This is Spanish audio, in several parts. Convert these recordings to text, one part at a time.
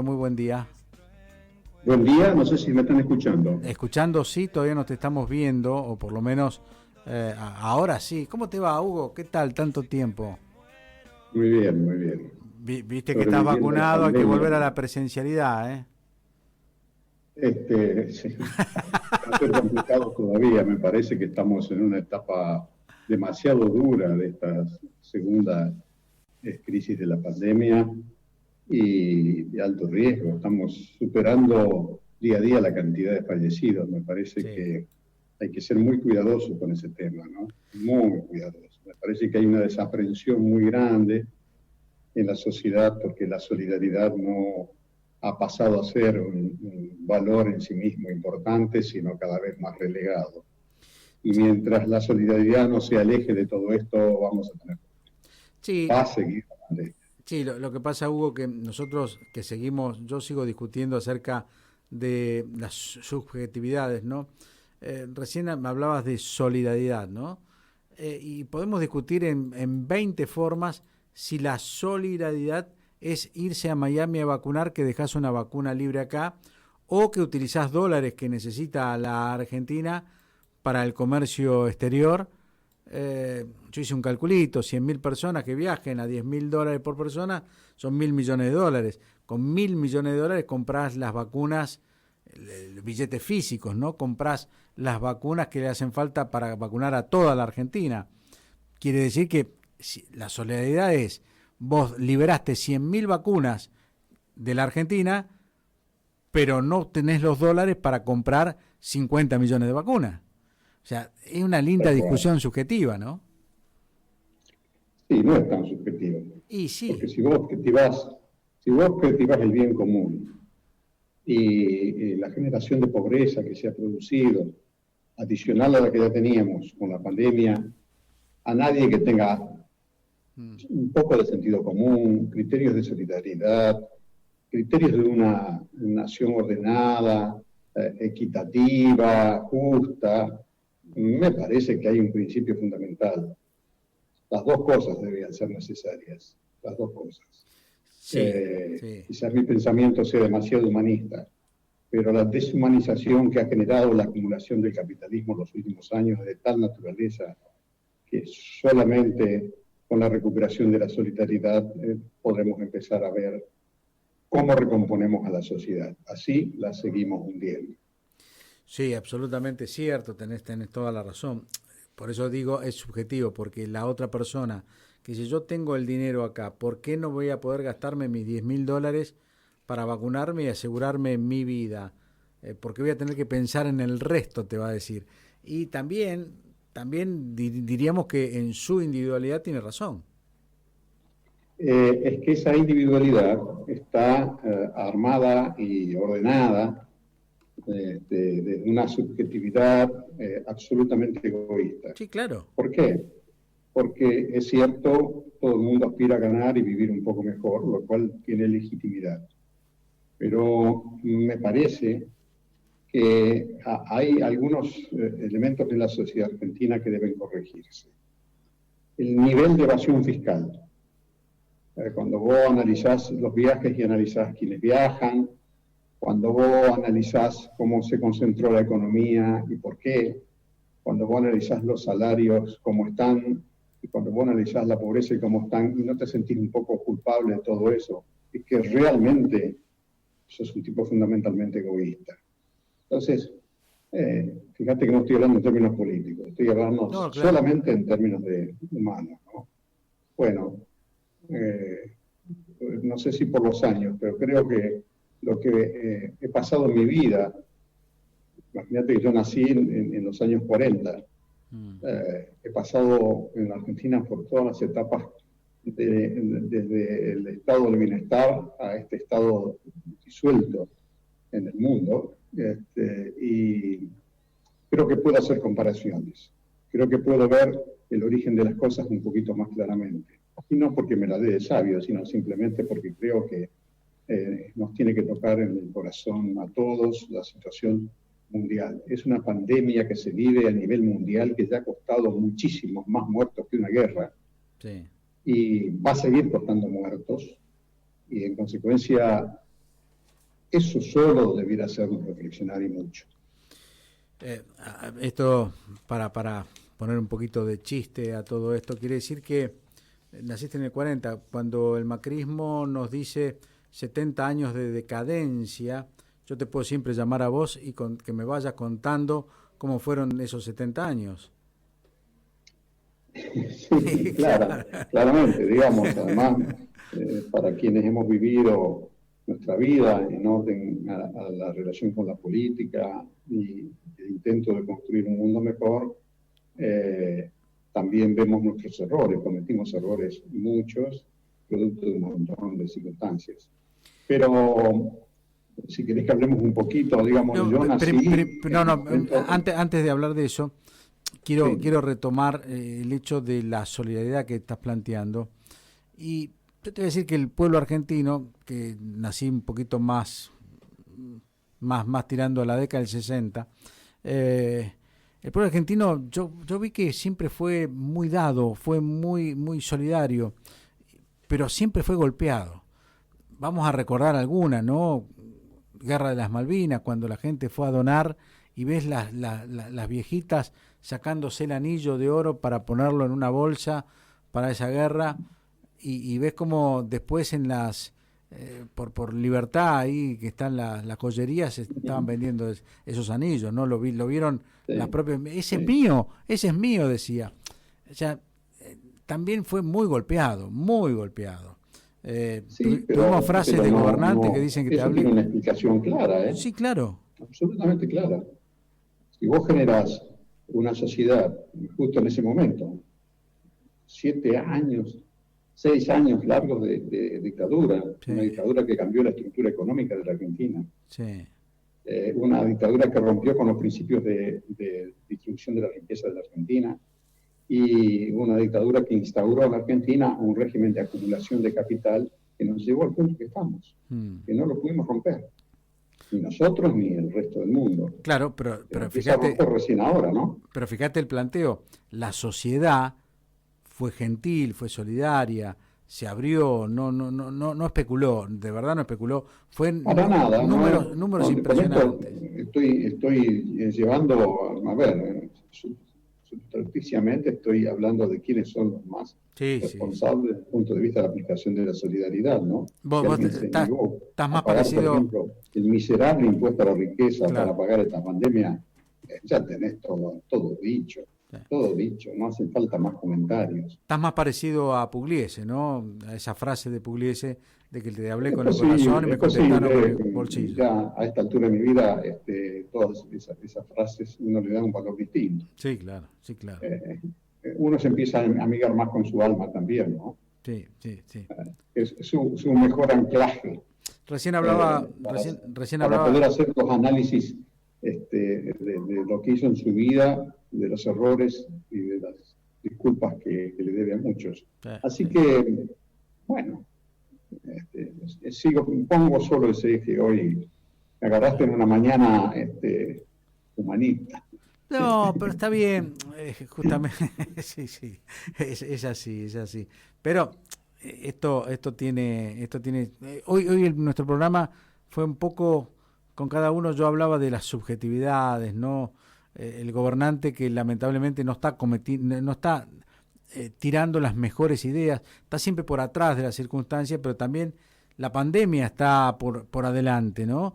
Muy buen día. Buen día, no sé si me están escuchando. Escuchando, sí, todavía no te estamos viendo, o por lo menos ahora sí. ¿Cómo te va, Hugo? ¿Qué tal? Tanto tiempo. Muy bien, muy bien. Viste que estás Sobreviviendo a la vacunado, hay que pandemia. volver a la presencialidad, ¿eh? Sí, va a ser complicado todavía. Me parece que estamos en una etapa demasiado dura de esta segunda crisis de la pandemia y de alto riesgo. Estamos superando día a día la cantidad de fallecidos. Me parece Sí. que hay que ser muy cuidadoso con ese tema, ¿no? Muy cuidadoso. Me parece que hay una desaprensión muy grande en la sociedad porque la solidaridad no ha pasado a ser un valor en sí mismo importante, sino cada vez más relegado. Y mientras la solidaridad no se aleje de todo esto, vamos a tener, Sí, va a seguir la pandemia. sí, lo que pasa, Hugo, que nosotros que seguimos, yo sigo discutiendo acerca de las subjetividades, ¿no? Recién me hablabas de solidaridad, ¿no? Y podemos discutir en 20 formas si la solidaridad es irse a Miami a vacunar, que dejas una vacuna libre acá, o que utilizás dólares que necesita la Argentina para el comercio exterior. Yo hice un calculito, 100.000 personas que viajen a $10.000 por persona, son 1.000 millones de dólares. Con 1.000 millones de dólares comprás las vacunas, billetes físicos, ¿no? Comprás las vacunas que le hacen falta para vacunar a toda la Argentina. Quiere decir que la solidaridad es, vos liberaste 100.000 vacunas de la Argentina, pero no tenés los dólares para comprar 50 millones de vacunas. O sea, es una linda Tal cual. discusión subjetiva, ¿no? Sí, no es tan subjetivo. Y Porque sí, si vos objetivas el bien común y la generación de pobreza que se ha producido, adicional a la que ya teníamos con la pandemia, a nadie que tenga un poco de sentido común, criterios de solidaridad, criterios de una nación ordenada, equitativa, justa, me parece que hay un principio fundamental. Las dos cosas debían ser necesarias, las dos cosas. sí, sí. Quizás mi pensamiento sea demasiado humanista, pero la deshumanización que ha generado la acumulación del capitalismo en los últimos años es de tal naturaleza que solamente con la recuperación de la solidaridad podremos empezar a ver cómo recomponemos a la sociedad. Así la seguimos hundiendo. Sí, absolutamente cierto, tenés toda la razón. Por eso digo, es subjetivo, porque la otra persona que si yo tengo el dinero acá, ¿por qué no voy a poder gastarme mis $10.000 para vacunarme y asegurarme mi vida? Porque voy a tener que pensar en el resto, te va a decir. Y también diríamos que en su individualidad tiene razón. Es que esa individualidad está armada y ordenada de una subjetividad absolutamente egoísta. Sí, claro. ¿Por qué? Porque es cierto, todo el mundo aspira a ganar y vivir un poco mejor, lo cual tiene legitimidad. Pero me parece que hay algunos elementos de la sociedad argentina que deben corregirse. El nivel de evasión fiscal. Cuando vos analizás los viajes y analizás quiénes viajan, cuando vos analizás cómo se concentró la economía y por qué, cuando vos analizás los salarios, cómo están, y cuando vos analizás la pobreza y cómo están, y no te sentís un poco culpable de todo eso, es que realmente sos un tipo fundamentalmente egoísta. Entonces, fíjate que no estoy hablando en términos políticos, estoy hablando No, claro. solamente en términos de humanos, ¿no? Bueno, no sé si por los años, pero creo que lo que he pasado en mi vida, imagínate que yo nací en los años 40, he pasado en la Argentina por todas las etapas desde el estado del bienestar a este estado disuelto en el mundo, y creo que puedo hacer comparaciones, creo que puedo ver el origen de las cosas un poquito más claramente, y no porque me la dé de sabio, sino simplemente porque creo que nos tiene que tocar en el corazón a todos la situación mundial. Es una pandemia que se vive a nivel mundial que ya ha costado muchísimos más muertos que una guerra, Sí. y va a seguir costando muertos, y en consecuencia Eso solo debiera hacernos reflexionar y mucho. Esto, para poner un poquito de chiste a todo esto, quiere decir que naciste en el 40, cuando el macrismo nos dice 70 años de decadencia. Yo te puedo siempre llamar a vos y que me vayas contando cómo fueron esos 70 años. Sí, claramente, digamos, además, para quienes hemos vivido nuestra vida en orden a la relación con la política y el intento de construir un mundo mejor, también vemos nuestros errores, cometimos errores muchos, producto de un montón de circunstancias. Pero si querés que hablemos un poquito, digamos, yo nací... Antes de hablar de eso, quiero retomar el hecho de la solidaridad que estás planteando. Y yo te voy a decir que el pueblo argentino, que nací un poquito más tirando a la década del 60, el pueblo argentino, yo vi que siempre fue muy dado, fue muy solidario, pero siempre fue golpeado. Vamos a recordar alguna, ¿no? Guerra de las Malvinas, cuando la gente fue a donar y ves las viejitas sacándose el anillo de oro para ponerlo en una bolsa para esa guerra, y ves como después en las por libertad ahí que están las joyerías, se estaban vendiendo esos anillos, ¿no? Lo vieron las propias, ese es mío, decía. O sea, también fue muy golpeado. Tuvimos frases de gobernantes que dicen que te hablé. Tiene una explicación clara, ¿eh? Sí, claro. Absolutamente clara. Si vos generás una sociedad, justo en ese momento, 6 años largos de dictadura, sí. Una dictadura que cambió la estructura económica de la Argentina, sí. Una dictadura que rompió con los principios de distribución de la riqueza de la Argentina, y una dictadura que instauró en la Argentina un régimen de acumulación de capital que nos llevó al punto que estamos, que no lo pudimos romper, ni nosotros ni el resto del mundo. Claro, pero fíjate, recién ahora, ¿no? Pero fíjate el planteo, la sociedad fue gentil, fue solidaria, se abrió, no especuló, de verdad no especuló, fue nada, números impresionantes. Estoy llevando, a ver, subrepticiamente estoy hablando de quiénes son los más responsables desde el punto de vista de la aplicación de la solidaridad, ¿no? Vos estás más pagar, parecido... Por ejemplo, el miserable impuesto a la riqueza, claro, para pagar esta pandemia, ya tenés todo dicho. Todo dicho, no hacen falta más comentarios. Estás más parecido a Pugliese, ¿no? A esa frase de Pugliese de que te hablé con el corazón y me contestaron con el bolsillo. Ya a esta altura de mi vida, todas esas frases uno le da un valor distinto. Sí, claro. Uno se empieza a amigar más con su alma también, ¿no? Sí. Es su mejor anclaje. Recién hablaba... para poder hacer los análisis de lo que hizo en su vida, de los errores y de las disculpas que le debe a muchos. Así que, bueno, pongo solo ese eje hoy. Me agarraste en una mañana humanista. No, pero está bien, justamente, sí, es así. Pero esto tiene, hoy nuestro programa fue un poco, con cada uno yo hablaba de las subjetividades, ¿no? El gobernante que lamentablemente no está tirando las mejores ideas, está siempre por atrás de las circunstancias, pero también la pandemia está por adelante, ¿no?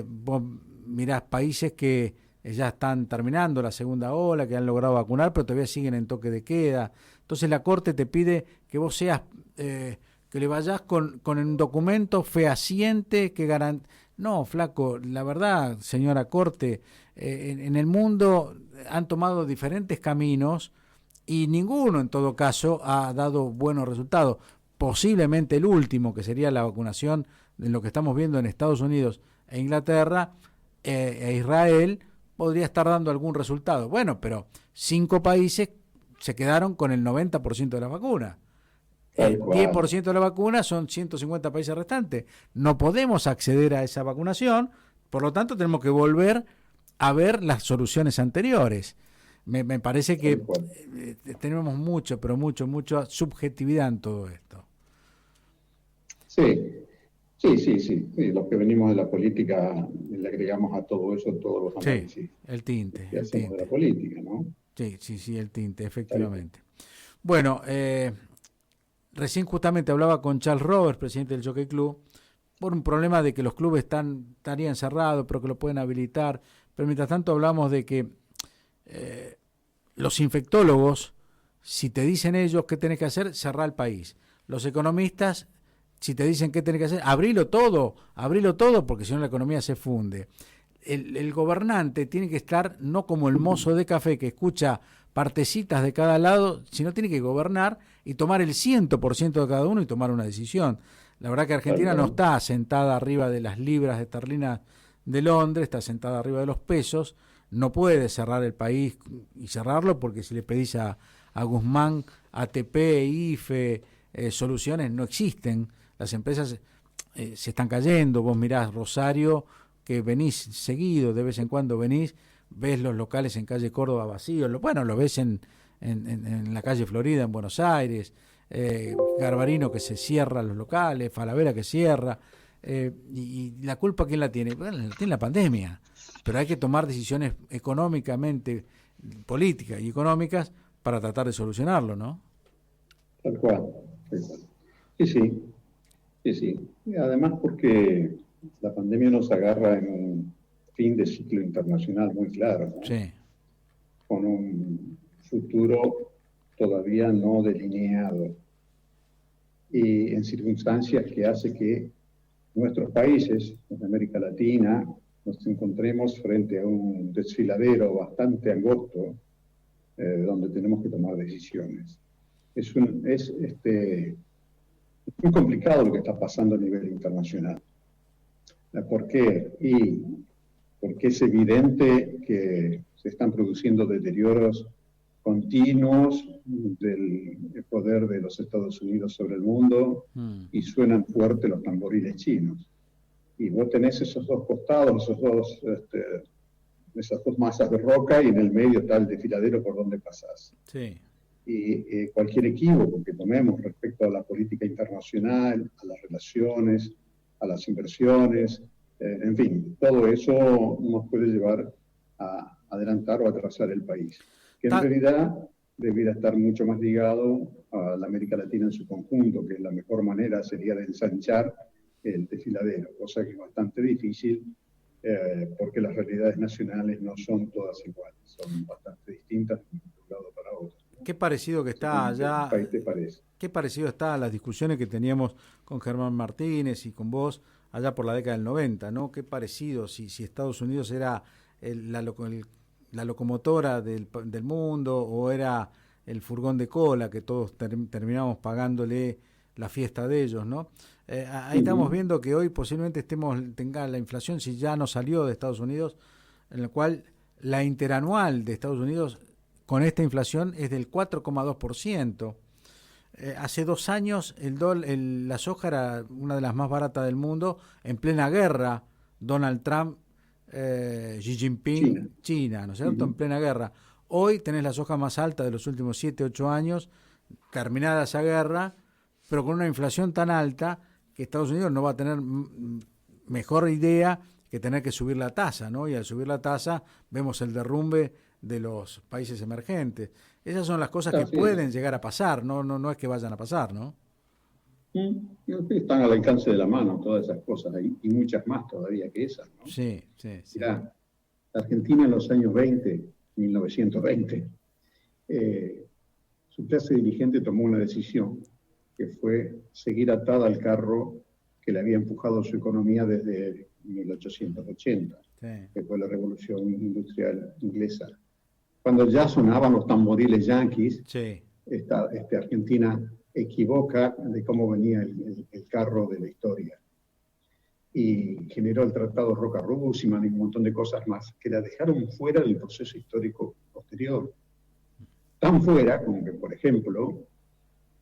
Vos mirás países que ya están terminando la segunda ola, que han logrado vacunar, pero todavía siguen en toque de queda. Entonces la Corte te pide que vos seas, que le vayas con un documento fehaciente que garantice. No, flaco, la verdad, señora Corte, en el mundo han tomado diferentes caminos y ninguno, en todo caso, ha dado buenos resultados. Posiblemente el último, que sería la vacunación de lo que estamos viendo en Estados Unidos e Inglaterra e Israel, podría estar dando algún resultado. Bueno, pero 5 países se quedaron con el 90% de la vacuna. El 10% de la vacuna son 150 países restantes. No podemos acceder a esa vacunación, por lo tanto tenemos que volver a ver las soluciones anteriores. Me parece que tenemos mucha subjetividad en todo esto. Sí, Sí, sí, sí, sí. Los que venimos de la política le agregamos a todo eso todos los Sí, análisis el tinte, que el hacemos de la tinte. política, ¿no? Sí, sí, sí, el tinte, Está bien. efectivamente. Bueno, recién justamente hablaba con Charles Roberts, presidente del Jockey Club, por un problema de que los clubes estarían cerrados, pero que lo pueden habilitar. Pero mientras tanto hablamos de que los infectólogos, si te dicen ellos qué tenés que hacer, cerrar el país. Los economistas, si te dicen qué tenés que hacer, abrilo todo, porque si no la economía se funde. El gobernante tiene que estar no como el mozo de café que escucha partecitas de cada lado, sino tiene que gobernar y tomar el 100% de cada uno y tomar una decisión. La verdad que Tal Argentina no cual. está sentada arriba de las libras esterlinas de Londres, está sentada arriba de los pesos, no puede cerrar el país y cerrarlo porque si le pedís a Guzmán, ATP, IFE, soluciones no existen. Las empresas se están cayendo. Vos mirás Rosario, que venís seguido, de vez en cuando venís, ves los locales en calle Córdoba vacíos, bueno, lo ves en la calle Florida, en Buenos Aires, Garbarino que se cierra los locales, Falabella que cierra, y la culpa ¿quién la tiene? Bueno, la tiene la pandemia, pero hay que tomar decisiones económicamente, políticas y económicas para tratar de solucionarlo, ¿no? Tal cual. Tal cual. Sí, sí, sí, sí. Y además porque la pandemia nos agarra en un fin de ciclo internacional muy claro, ¿no? Sí. Con un futuro todavía no delineado y en circunstancias que hace que nuestros países, en América Latina, nos encontremos frente a un desfiladero bastante angosto donde tenemos que tomar decisiones. Es muy complicado lo que está pasando a nivel internacional. ¿Por qué? Porque es evidente que se están produciendo deterioros continuos del poder de los Estados Unidos sobre el mundo y suenan fuerte los tamboriles chinos. Y vos tenés esos dos costados, esas dos masas de roca y en el medio está el desfiladero por donde pasás. Sí. Y cualquier equívoco que tomemos respecto a la política internacional, a las relaciones, a las inversiones, en fin, todo eso nos puede llevar a adelantar o atrasar el país, que en Ta- realidad debiera estar mucho más ligado a la América Latina en su conjunto, que la mejor manera sería de ensanchar el desfiladero, cosa que es bastante difícil porque las realidades nacionales no son todas iguales, son bastante distintas de un lado para otro. Qué parecido que está Según qué allá, país te parece. qué parecido está a las discusiones que teníamos con Germán Martínez y con vos allá por la década del 90, ¿no? Qué parecido, si Estados Unidos era la locomotora del mundo o era el furgón de cola que todos terminamos pagándole la fiesta de ellos, ¿no? Ahí estamos viendo que hoy posiblemente tenga la inflación, si ya no salió de Estados Unidos, en la cual la interanual de Estados Unidos con esta inflación es del 4,2%. Hace 2 años la soja era una de las más baratas del mundo, en plena guerra, Donald Trump, Xi China. Jinping, China, ¿no es cierto? En plena guerra. Hoy tenés la soja más alta de los últimos 7, 8 años, terminada esa guerra, pero con una inflación tan alta que Estados Unidos no va a tener mejor idea que tener que subir la tasa, ¿no? Y al subir la tasa vemos el derrumbe de los países emergentes. Esas son las cosas que Así es. pueden llegar a pasar, no es que vayan a pasar, ¿no? Están al alcance de la mano todas esas cosas y muchas más todavía que esas, ¿no? Sí, sí, sí. Mirá, Argentina en los años 20, 1920, su clase dirigente tomó una decisión que fue seguir atada al carro que le había empujado su economía desde 1880, Sí. que fue la revolución industrial inglesa. Cuando ya sonaban los tamboriles yanquis, Sí. Argentina equivoca de cómo venía el carro de la historia. Y generó el Tratado Roca-Roussillon y un montón de cosas más que la dejaron fuera del proceso histórico posterior. Tan fuera como que, por ejemplo,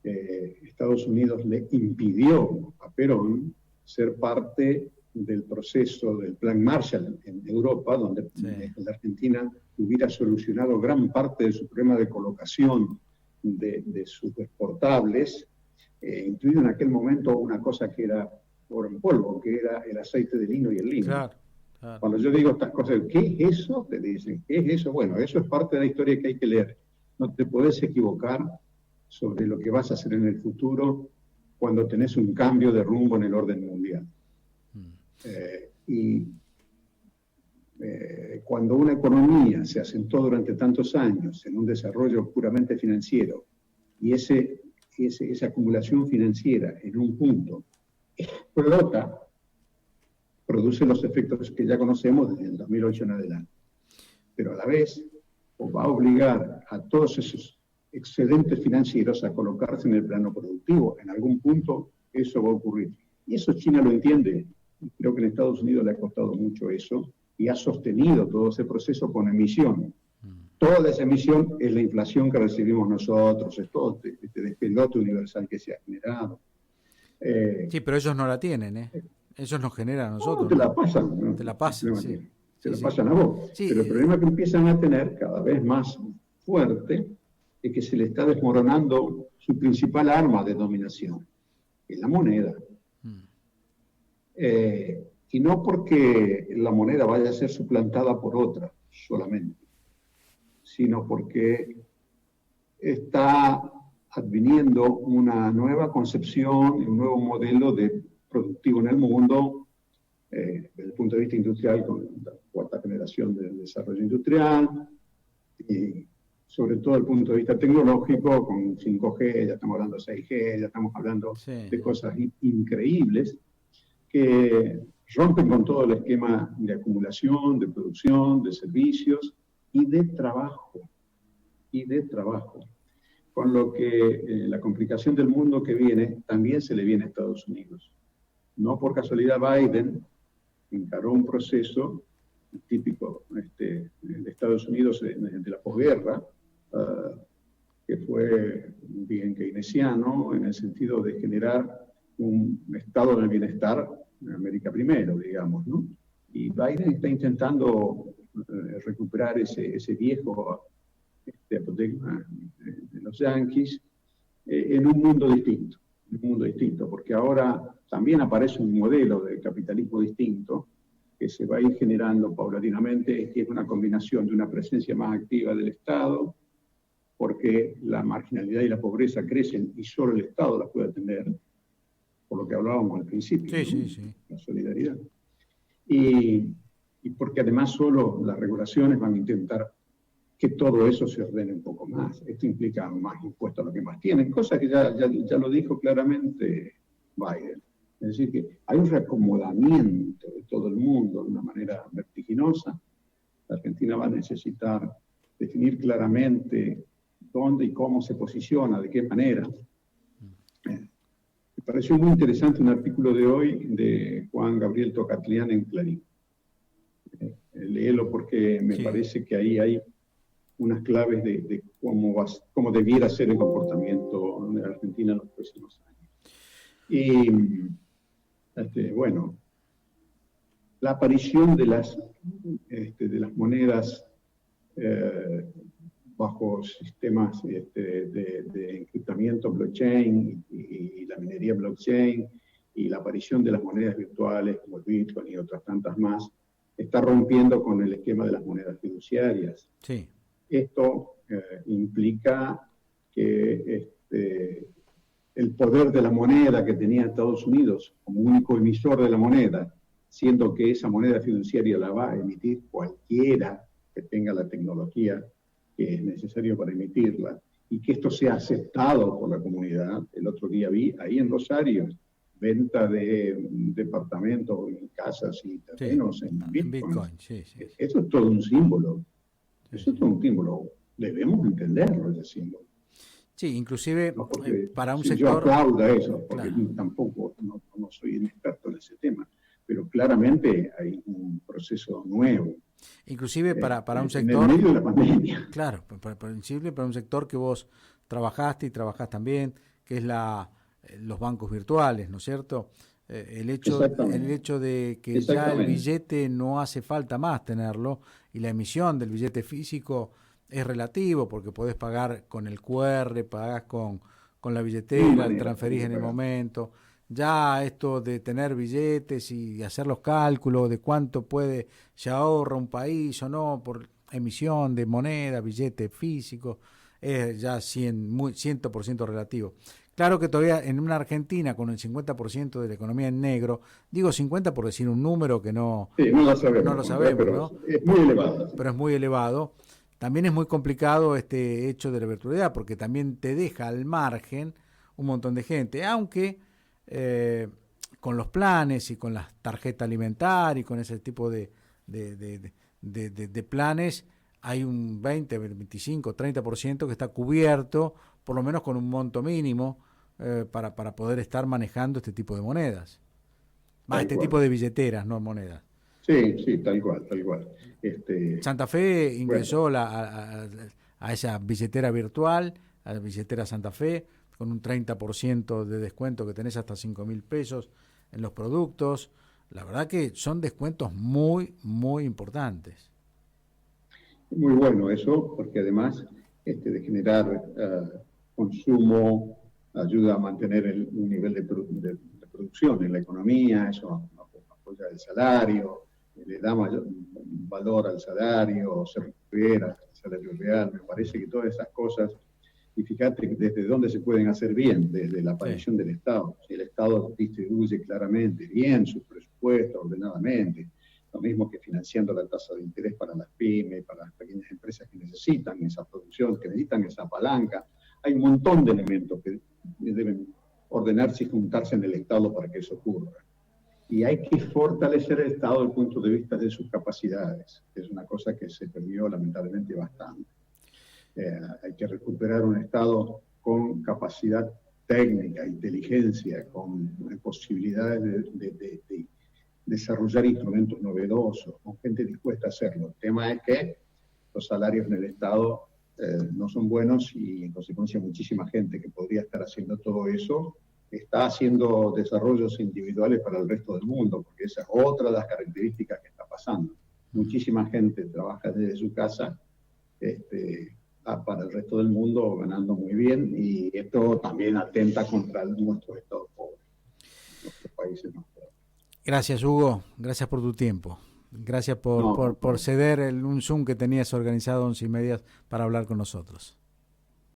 Estados Unidos le impidió a Perón ser parte del proceso del Plan Marshall en Europa, donde la Argentina hubiera solucionado gran parte de su problema de colocación de sus exportables, incluido en aquel momento una cosa que era oro en polvo, que era el aceite de lino y el lino. Claro, claro. Cuando yo digo estas cosas, ¿qué es eso? Te dicen, ¿qué es eso? Bueno, eso es parte de la historia que hay que leer. No te podés equivocar sobre lo que vas a hacer en el futuro cuando tenés un cambio de rumbo en el orden mundial. Cuando una economía se asentó durante tantos años en un desarrollo puramente financiero y esa acumulación financiera en un punto explota, produce los efectos que ya conocemos desde el 2008 en adelante. Pero a la vez va a obligar a todos esos excedentes financieros a colocarse en el plano productivo. En algún punto eso va a ocurrir. Y eso China lo entiende. Creo que en Estados Unidos le ha costado mucho eso y ha sostenido todo ese proceso con emisión. Toda esa emisión es la inflación que recibimos nosotros, es todo este despelote universal que se ha generado. Sí, pero ellos no la tienen, ¿eh? Ellos nos generan a nosotros. Te la pasan. ¿No? Te la pasan, sí. Te la pasan a vos. Sí, pero el problema que empiezan a tener cada vez más fuerte es que se le está desmoronando su principal arma de dominación, que es la moneda. Y no porque la moneda vaya a ser suplantada por otra solamente, sino porque está adviniendo una nueva concepción y un nuevo modelo de productivo en el mundo, desde el punto de vista industrial, con la cuarta generación del desarrollo industrial, y sobre todo desde el punto de vista tecnológico, con 5G, ya estamos hablando de 6G, ya estamos hablando de cosas increíbles, que rompen con todo el esquema de acumulación, de producción, de servicios y de trabajo. Con lo que la complicación del mundo que viene también se le viene a Estados Unidos. No por casualidad Biden encaró un proceso típico de Estados Unidos de la posguerra, que fue bien keynesiano en el sentido de generar un estado del bienestar en América primero, digamos, ¿no? Y Biden está intentando recuperar ese viejo paradigma de los yanquis en un mundo distinto, porque ahora también aparece un modelo de capitalismo distinto que se va a ir generando paulatinamente, que es una combinación de una presencia más activa del Estado, porque la marginalidad y la pobreza crecen y solo el Estado las puede atender, por lo que hablábamos al principio, sí. La solidaridad. Y porque además solo las regulaciones van a intentar que todo eso se ordene un poco más. Esto implica más impuestos a los que más tienen, cosa que ya lo dijo claramente Biden. Es decir, que hay un reacomodamiento de todo el mundo de una manera vertiginosa. La Argentina va a necesitar definir claramente dónde y cómo se posiciona, de qué manera. Me pareció muy interesante un artículo de hoy de Juan Gabriel Tocatlián en Clarín. Léelo porque me parece que ahí hay unas claves de cómo debiera ser el comportamiento de la Argentina en los próximos años. Y, bueno, la aparición de las monedas bajo sistemas de encriptamiento blockchain y la minería blockchain y la aparición de las monedas virtuales como el Bitcoin y otras tantas más, está rompiendo con el esquema de las monedas fiduciarias. Sí. Esto implica que el poder de la moneda que tenía Estados Unidos como único emisor de la moneda, siendo que esa moneda fiduciaria la va a emitir cualquiera que tenga la tecnología que es necesario para emitirla, y que esto sea aceptado por la comunidad. El otro día vi ahí en Rosario venta de departamentos, casas y terrenos en Bitcoin. Sí. Eso es todo un símbolo. Eso es todo un símbolo. Debemos entenderlo, ese símbolo. Sí, inclusive no para un si sector... Yo aplaudo eso, porque tampoco no soy un experto en ese tema, pero claramente hay un proceso nuevo. Inclusive para un sector... En el medio de la pandemia. Claro, para un sector que vos trabajaste y trabajás también, que es los bancos virtuales, ¿no es cierto? El hecho de que ya el billete no hace falta más tenerlo, y la emisión del billete físico es relativo, porque podés pagar con el QR, pagás con la billetera, transferís en el momento. ya esto de tener billetes y hacer los cálculos de cuánto se ahorra un país o no por emisión de moneda, billete físico, es ya 100% relativo. Claro que todavía en una Argentina con el 50% de la economía en negro, digo 50 por decir un número que sí, no lo sabemos, no lo sabemos, pero ¿no? es muy elevado. Pero es muy elevado. También es muy complicado este hecho de la virtualidad, porque también te deja al margen un montón de gente, aunque con los planes y con las tarjetas alimentarias y con ese tipo de planes, hay un 20, 25, 30% que está cubierto, por lo menos con un monto mínimo, para poder estar manejando este tipo de monedas. Tipo de billeteras, no monedas. Sí, sí, tal cual, tal cual. Santa Fe ingresó a esa billetera virtual, a la billetera Santa Fe, con un 30% de descuento que tenés hasta 5.000 pesos en los productos. La verdad que son descuentos muy, muy importantes. Muy bueno eso, porque además de generar consumo, ayuda a mantener un nivel de producción en la economía, eso apoya el salario, le da mayor valor al salario, se recupera el salario real. Me parece que todas esas cosas, y fíjate desde dónde se pueden hacer bien, desde la aparición del Estado. Si el Estado distribuye claramente bien sus presupuestos, ordenadamente, lo mismo que financiando la tasa de interés para las pymes, para las pequeñas empresas que necesitan esa producción, que necesitan esa palanca. Hay un montón de elementos que deben ordenarse y juntarse en el Estado para que eso ocurra. Y hay que fortalecer el Estado desde el punto de vista de sus capacidades, que es una cosa que se perdió lamentablemente bastante. Hay que recuperar un Estado con capacidad técnica, inteligencia, con posibilidades de desarrollar instrumentos novedosos, con gente dispuesta a hacerlo. El tema es que los salarios en el Estado no son buenos y en consecuencia muchísima gente que podría estar haciendo todo eso está haciendo desarrollos individuales para el resto del mundo, porque esa es otra de las características que está pasando. Muchísima gente trabaja desde su casa para el resto del mundo ganando muy bien, y esto también atenta contra nuestros estados pobres, nuestros países más pobres. Gracias, Hugo. Gracias por tu tiempo. Gracias por ceder un Zoom que tenías organizado 11:30 para hablar con nosotros.